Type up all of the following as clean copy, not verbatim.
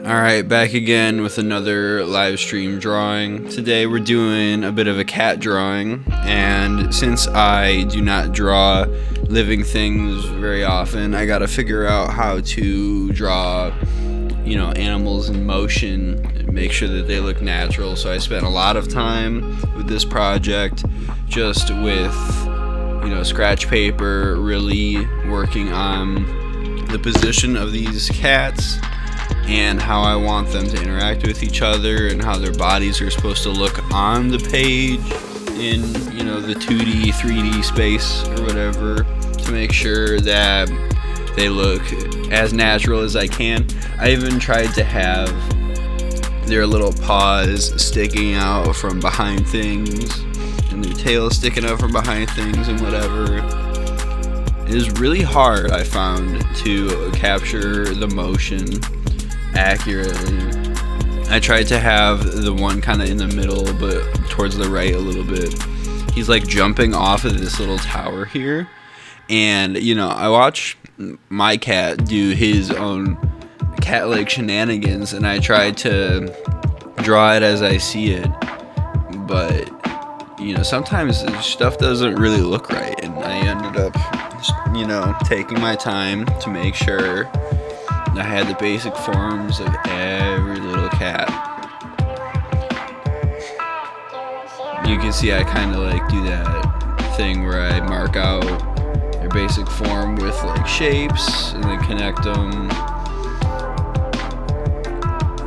Alright, back again with another live stream drawing. Today we're doing a bit of a cat drawing, and since I do not draw living things very often, I gotta figure out how to draw, animals in motion and make sure that they look natural. So I spent a lot of time with this project just with, scratch paper, really working on the position of these cats and how I want them to interact with each other and how their bodies are supposed to look on the page in, the 2D, 3D space or whatever, to make sure that they look as natural as I can. I even tried to have their little paws sticking out from behind things and their tails sticking out from behind things and whatever. It is really hard, I found, to capture the motion accurately. I tried to have the one kind of in the middle but towards the right a little bit. He's like jumping off of this little tower here, and I watch my cat do his own cat-like shenanigans, and I tried to draw it as I see it, but sometimes stuff doesn't really look right, and I ended up taking my time to make sure I had the basic forms of every little cat. You can see I kind of like do that thing where I mark out their basic form with like shapes and then connect them,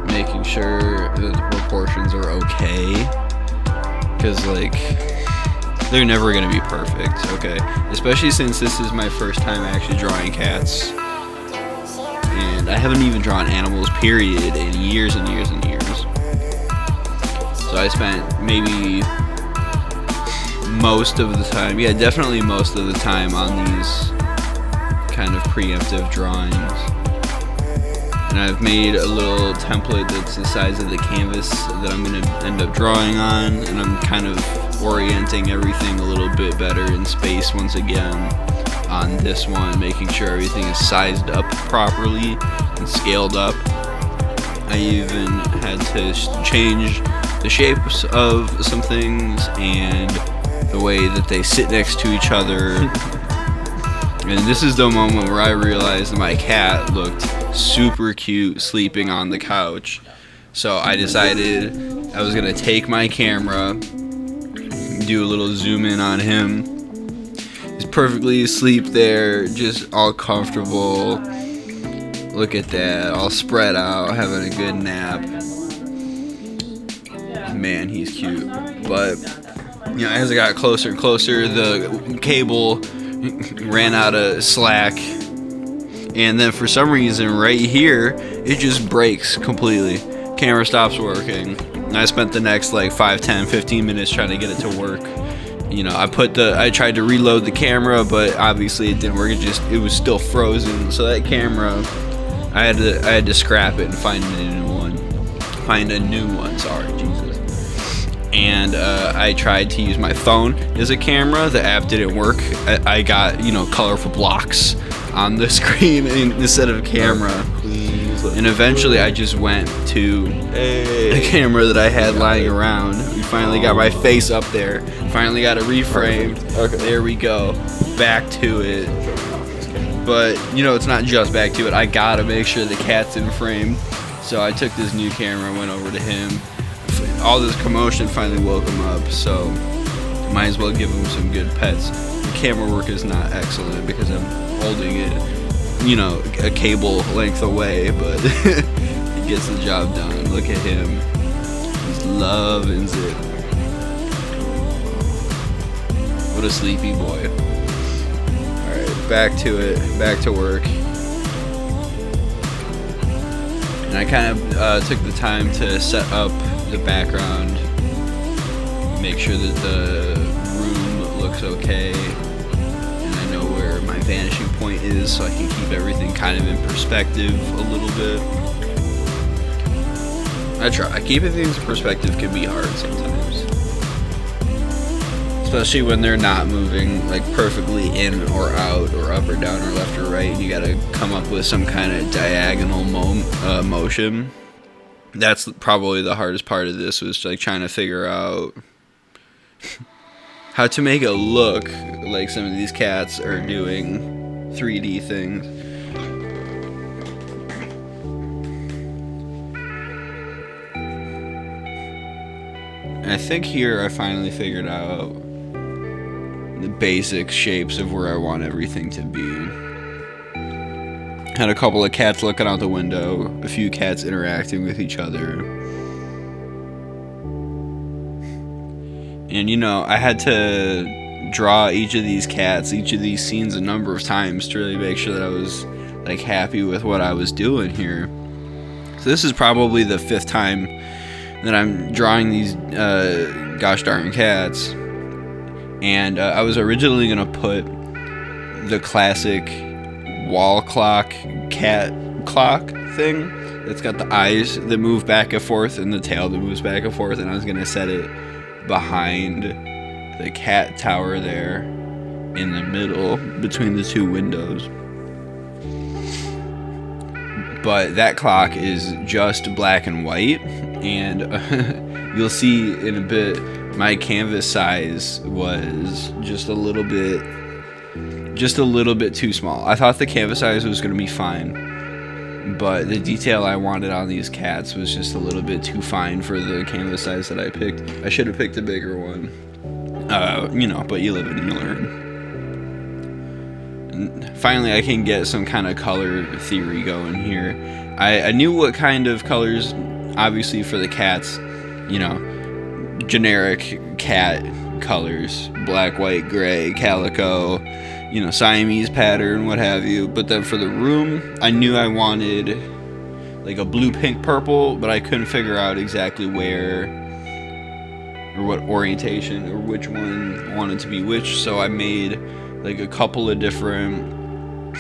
making sure that the proportions are okay, because they're never gonna be perfect, okay? Especially since this is my first time actually drawing cats. And I haven't even drawn animals, period, in years and years and years. So I spent maybe most of the time, definitely most of the time on these kind of preemptive drawings. And I've made a little template that's the size of the canvas that I'm going to end up drawing on, and I'm kind of orienting everything a little bit better in space once again on this one, making sure everything is sized up properly and scaled up. I even had to change the shapes of some things and the way that they sit next to each other. And this is the moment where I realized that my cat looked super cute sleeping on the couch. So I decided I was gonna take my camera, do a little zoom in on him. He's perfectly asleep there, just all comfortable. Look at that, all spread out, having a good nap. Man, he's cute. But as I got closer and closer, the cable ran out of slack, and then for some reason right here it just breaks completely. Camera stops working, and I spent the next 5, 10, 15 minutes trying to get it to work. I tried to reload the camera, but obviously it didn't work. It was still frozen. So that camera, I had to scrap it and find a new one. Sorry, Jesus. And I tried to use my phone as a camera. The app didn't work. I got colorful blocks on the screen instead of camera. And eventually I just went to a camera that I had lying around. We finally got my face up there. Finally got it reframed. Okay. There we go. Back to it. But, it's not just back to it. I gotta make sure the cat's in frame. So I took this new camera, went over to him. All this commotion finally woke him up. So might as well give him some good pets. The camera work is not excellent because I'm holding it a cable length away, but it gets the job done. Look at him. He's loving it. What a sleepy boy. Alright, back to it. Back to work. And I kind of took the time to set up the background, make sure that the room looks okay, and I know where my vanishing point is so I can keep everything kind of in perspective a little bit. I try. Keeping things in perspective can be hard sometimes, especially when they're not moving perfectly in or out or up or down or left or right. You gotta come up with some kind of diagonal motion. That's probably the hardest part of this, was like trying to figure out how to make it look like some of these cats are doing 3D things. And I think here I finally figured out the basic shapes of where I want everything to be. Had a couple of cats looking out the window, a few cats interacting with each other. And I had to draw each of these cats, each of these scenes a number of times to really make sure that I was like happy with what I was doing here. So this is probably the 5th time that I'm drawing these gosh darn cats. And I was originally going to put the classic wall clock, cat clock thing that's got the eyes that move back and forth and the tail that moves back and forth, and I was going to set it behind the cat tower there in the middle between the 2 windows. But that clock is just black and white, and you'll see in a bit my canvas size was just a little bit too small. I thought the canvas size was going to be fine, but the detail I wanted on these cats was just a little bit too fine for the canvas size that I picked. I should have picked a bigger one. But you live and you learn. And finally, I can get some kind of color theory going here. I knew what kind of colors, obviously for the cats, generic cat colors, black, white, gray, calico, Siamese pattern, what have you. But then for the room, I knew I wanted like a blue, pink, purple, but I couldn't figure out exactly where or what orientation or which one wanted to be which. So I made like a couple of different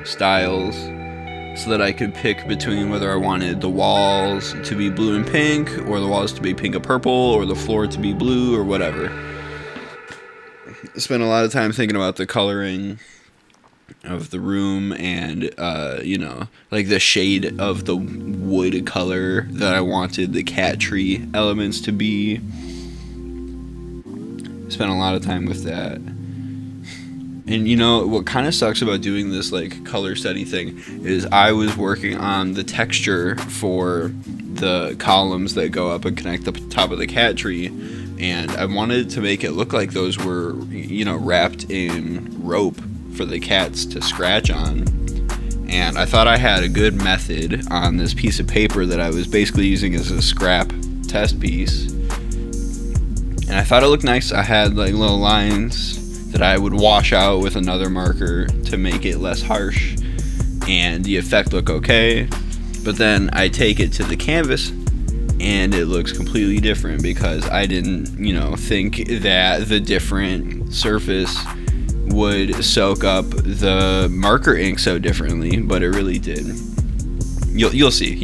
styles so that I could pick between whether I wanted the walls to be blue and pink, or the walls to be pink and purple, or the floor to be blue, or whatever. I spent a lot of time thinking about the coloring of the room and, like the shade of the wood color that I wanted the cat tree elements to be. Spent a lot of time with that. And what kind of sucks about doing this like color study thing is I was working on the texture for the columns that go up and connect the top of the cat tree, and I wanted to make it look like those were, wrapped in rope for the cats to scratch on. And I thought I had a good method on this piece of paper that I was basically using as a scrap test piece. And I thought it looked nice. I had like little lines that I would wash out with another marker to make it less harsh and the effect look okay. But then I take it to the canvas and it looks completely different because I didn't, think that the different surface would soak up the marker ink so differently, but it really did. You'll see.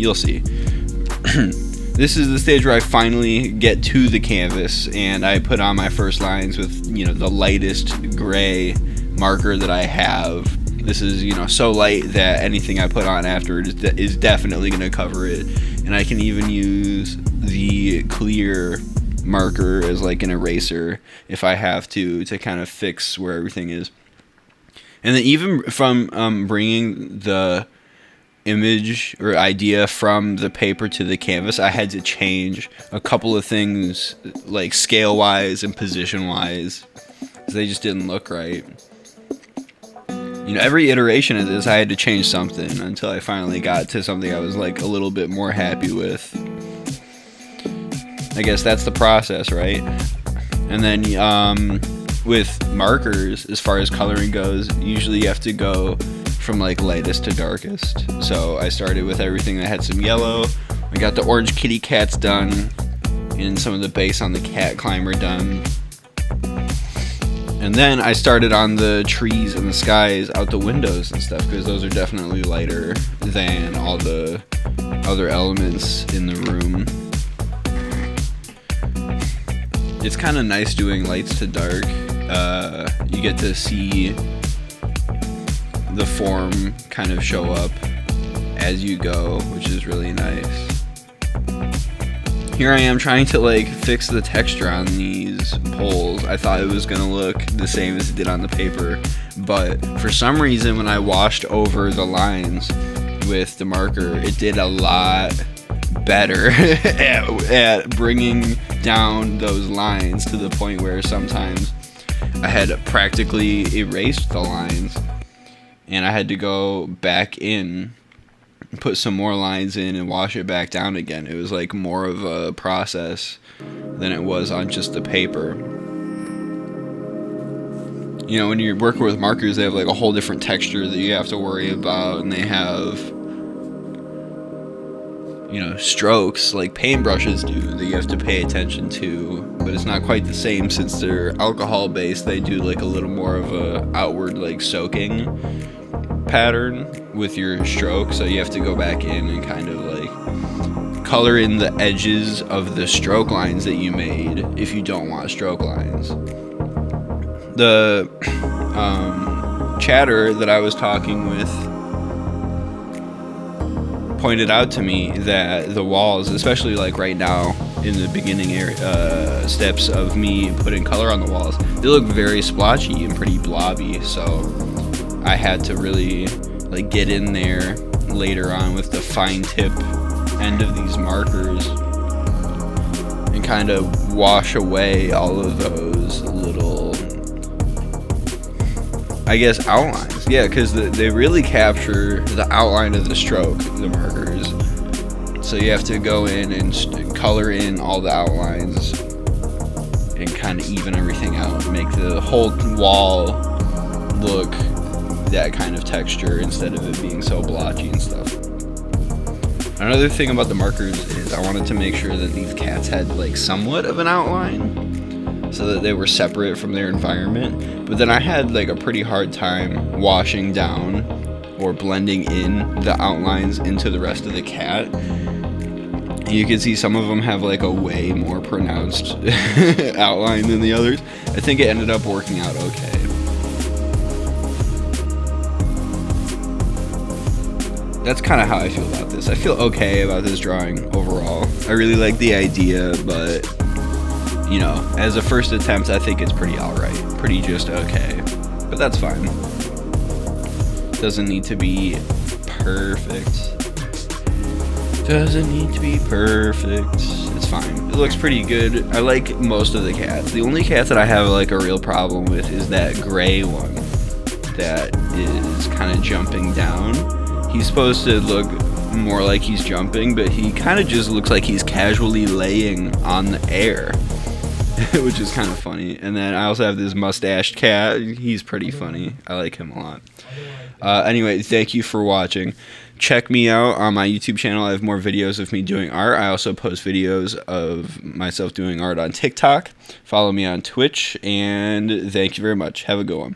This is the stage where I finally get to the canvas and I put on my first lines with, the lightest gray marker that I have. This is, so light that anything I put on after is definitely going to cover it. And I can even use the clear marker as like an eraser if I have to kind of fix where everything is. And then even from bringing the image or idea from the paper to the canvas, I had to change a couple of things like scale wise and position wise because they just didn't look right. Every iteration of this I had to change something until I finally got to something I was like a little bit more happy with. I guess that's the process, right? And then with markers, as far as coloring goes, usually you have to go from like lightest to darkest. So I started with everything that had some yellow. I got the orange kitty cats done and some of the base on the cat climber done. And then I started on the trees and the skies out the windows and stuff because those are definitely lighter than all the other elements in the room. It's kind of nice doing lights to dark. You get to see the form kind of show up as you go, which is really nice. here I am trying to like fix the texture on these poles. I thought it was gonna look the same as it did on the paper, but for some reason when I washed over the lines with the marker, it did a lot better at bringing down those lines to the point where sometimes I had practically erased the lines and I had to go back in, put some more lines in and wash it back down again. It was like more of a process than it was on just the paper. You know, when you're working with markers, they have like a whole different texture that you have to worry about, and they have, you know, strokes like paintbrushes do that you have to pay attention to, but it's not quite the same since they're alcohol based. They do like a little more of a outward like soaking pattern with your stroke, so you have to go back in and kind of like color in the edges of the stroke lines that you made if you don't want stroke lines. The chatter that I was talking with pointed out to me that the walls, especially like right now in the beginning steps of me putting color on the walls, they look very splotchy and pretty blobby, so I had to really like get in there later on with the fine tip end of these markers and kind of wash away all of those little, I guess, outlines. Yeah, because they really capture the outline of the stroke, the markers. So you have to go in and color in all the outlines and kind of even everything out, make the whole wall look that kind of texture instead of it being so blotchy and stuff. Another thing about the markers is I wanted to make sure that these cats had like somewhat of an outline so that they were separate from their environment, but then I had like a pretty hard time washing down or blending in the outlines into the rest of the cat. You can see some of them have like a way more pronounced outline than the others. I think it ended up working out okay. That's kind of how I feel about this. I feel okay about this drawing overall. I really like the idea, but, you know, as a first attempt, I think it's pretty alright. Pretty just okay. But that's fine. Doesn't need to be perfect. Doesn't need to be perfect. It's fine. It looks pretty good. I like most of the cats. The only cat that I have like a real problem with is that gray one that is kind of jumping down. He's supposed to look more like he's jumping, but he kind of just looks like he's casually laying on the air, which is kind of funny. And then I also have this mustached cat. He's pretty funny. I like him a lot. Anyway, thank you for watching. Check me out on my YouTube channel. I have more videos of me doing art. I also post videos of myself doing art on TikTok. Follow me on Twitch, and thank you very much. Have a good one.